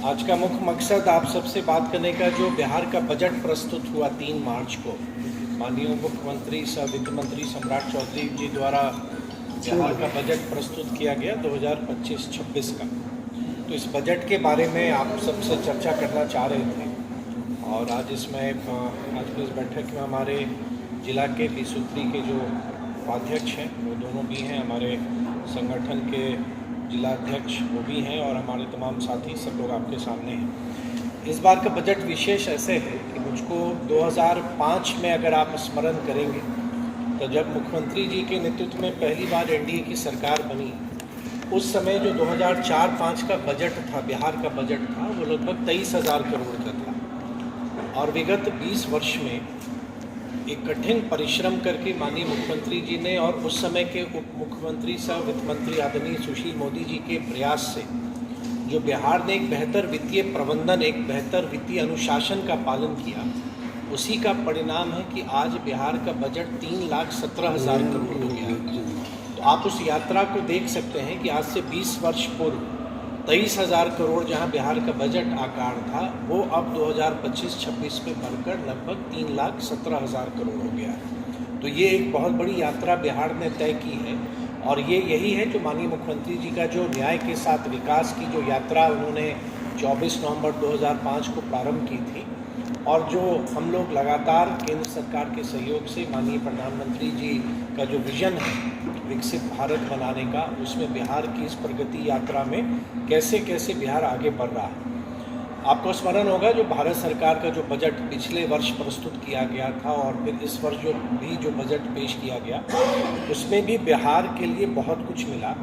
आज का मुख्य मकसद आप सबसे बात करने का जो बिहार का बजट प्रस्तुत हुआ 3 मार्च को माननीय मुख्यमंत्री सह वित्त मंत्री सम्राट चौधरी जी द्वारा बिहार का बजट प्रस्तुत किया गया 2025-26 का। तो इस बजट के बारे में आप सबसे चर्चा करना चाह रहे थे और आज की इस बैठक में हमारे जिला के 20 सूत्री के जो उपाध्यक्ष हैं वो दोनों भी हैं, हमारे संगठन के जिला अध्यक्ष वो भी हैं और हमारे तमाम साथी सब लोग आपके सामने हैं। इस बार का बजट विशेष ऐसे है कि मुझको 2005 में अगर आप स्मरण करेंगे तो जब मुख्यमंत्री जी के नेतृत्व में पहली बार एनडीए की सरकार बनी, उस समय जो 2004-05 का बजट था, बिहार का बजट था, वो लगभग 23,000 करोड़ का था। और विगत 20 वर्ष में एक कठिन परिश्रम करके माननीय मुख्यमंत्री जी ने और उस समय के उप मुख्यमंत्री सह वित्त मंत्री आदरणीय सुशील मोदी जी के प्रयास से जो बिहार ने एक बेहतर वित्तीय प्रबंधन, एक बेहतर वित्तीय अनुशासन का पालन किया, उसी का परिणाम है कि आज बिहार का बजट 3,17,000 करोड़ हो गया। तो आप उस यात्रा को देख सकते हैं कि आज से 20 वर्ष पूर्व 23,000 करोड़ जहां बिहार का बजट आकार था, वो अब 2025-26 में बढ़कर लगभग 3,17,000 करोड़ हो गया है। तो ये एक बहुत बड़ी यात्रा बिहार ने तय की है और ये यही है जो माननीय मुख्यमंत्री जी का जो न्याय के साथ विकास की जो यात्रा उन्होंने 24 नवंबर 2005 को प्रारंभ की थी और जो हम लोग लगातार केंद्र सरकार के सहयोग से माननीय प्रधानमंत्री जी का जो विजन है विकसित भारत बनाने का, उसमें बिहार की इस प्रगति यात्रा में कैसे कैसे बिहार आगे बढ़ रहा है। आपको स्मरण होगा जो भारत सरकार का जो बजट पिछले वर्ष प्रस्तुत किया गया था और फिर इस वर्ष जो बजट पेश किया गया, उसमें भी बिहार के लिए बहुत कुछ मिला,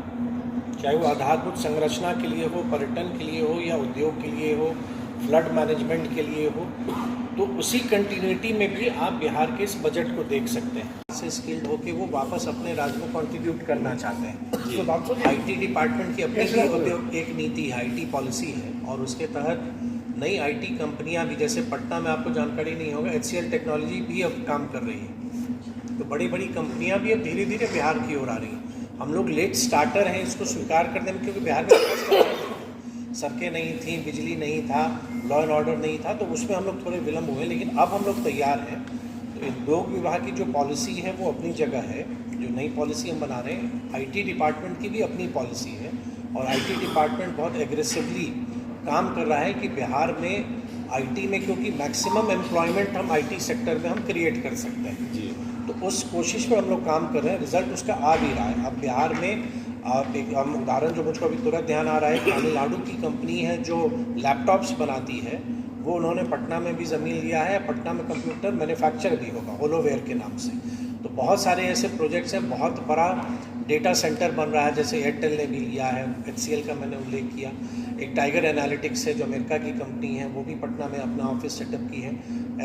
चाहे वो आधारभूत संरचना के लिए हो, पर्यटन के लिए हो या उद्योग के लिए हो, फ्लड मैनेजमेंट के लिए हो। तो उसी कंटिन्यूटी में भी आप बिहार के इस बजट को देख सकते हैं। से स्किल्ड होकर वो वापस अपने राज्य में कंट्रीब्यूट करना चाहते हैं। आईटी डिपार्टमेट की अपनी एक नीति है, आईटी पॉलिसी है और उसके तहत नई आईटी कंपनियां भी, जैसे पटना में आपको जानकारी नहीं होगा, HCL टेक्नोलॉजी भी अब काम कर रही है। तो बड़ी बड़ी कंपनियां भी अब धीरे धीरे बिहार की ओर आ रही हैं। हम लोग लेट स्टार्टर हैं इसको स्वीकार करने में, क्योंकि बिहार में सड़कें नहीं थी, बिजली नहीं था, लॉ एंड ऑर्डर नहीं था, तो उसमें हम लोग थोड़े विलम्ब हुए, लेकिन अब हम लोग तैयार हैं। तो उद्योग विभाग की जो पॉलिसी है वो अपनी जगह है, जो नई पॉलिसी हम बना रहे हैं। आईटी डिपार्टमेंट की भी अपनी पॉलिसी है और आईटी डिपार्टमेंट बहुत एग्रेसिवली काम कर रहा है कि बिहार में आईटी में, क्योंकि मैक्सिमम एम्प्लॉयमेंट हम आईटी सेक्टर में हम क्रिएट कर सकते हैं जी। तो उस कोशिश में हम लोग काम कर रहे हैं, रिजल्ट उसका आ भी रहा है। अब बिहार में एक हम उदाहरण जो मुझको अभी तुरंत ध्यान आ रहा है, तमिलनाडु की कंपनी है जो लैपटॉप्स बनाती है, वो उन्होंने पटना में भी ज़मीन लिया है। पटना में कंप्यूटर मैन्युफैक्चर भी होगा होलोवेयर के नाम से। तो बहुत सारे ऐसे प्रोजेक्ट्स हैं। बहुत बड़ा डेटा सेंटर बन रहा है, जैसे एयरटेल ने भी लिया है, HCL का मैंने उल्लेख किया। एक टाइगर एनालिटिक्स है जो अमेरिका की कंपनी है, वो भी पटना में अपना ऑफिस सेटअप की है।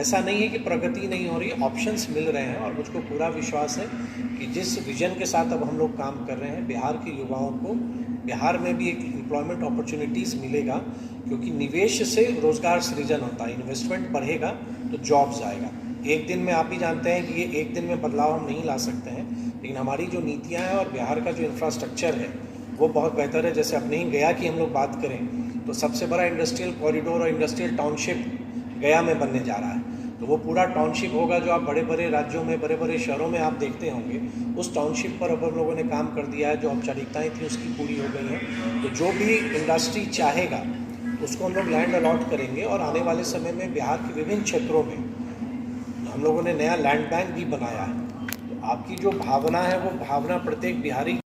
ऐसा नहीं है कि प्रगति नहीं हो रही है, ऑप्शंस मिल रहे हैं और मुझको पूरा विश्वास है कि जिस विजन के साथ अब हम लोग काम कर रहे हैं, बिहार के युवाओं को बिहार में भी एक एम्प्लॉयमेंट अपॉर्चुनिटीज़ मिलेगा, क्योंकि निवेश से रोज़गार सृजन होता है, इन्वेस्टमेंट बढ़ेगा तो जॉब्स आएगा। एक दिन में आप भी जानते हैं कि ये एक दिन में बदलाव हम नहीं ला सकते हैं, लेकिन हमारी जो नीतियाँ हैं और बिहार का जो इंफ्रास्ट्रक्चर है वो बहुत बेहतर है। जैसे अपने ही गया की हम लोग बात करें तो सबसे बड़ा इंडस्ट्रियल कॉरिडोर और इंडस्ट्रियल टाउनशिप गया में बनने जा रहा है। तो वो पूरा टाउनशिप होगा जो आप बड़े बड़े राज्यों में, बड़े बड़े शहरों में आप देखते होंगे। उस टाउनशिप पर अब हम लोगों ने काम कर दिया है, जो औपचारिकताएँ थी उसकी पूरी हो गई हैं। तो जो भी इंडस्ट्री चाहेगा उसको हम लोग लैंड अलॉट करेंगे और आने वाले समय में बिहार के विभिन्न क्षेत्रों में हम लोगों ने नया लैंड बैंक भी बनाया है। तो आपकी जो भावना है वो भावना प्रत्येक बिहारी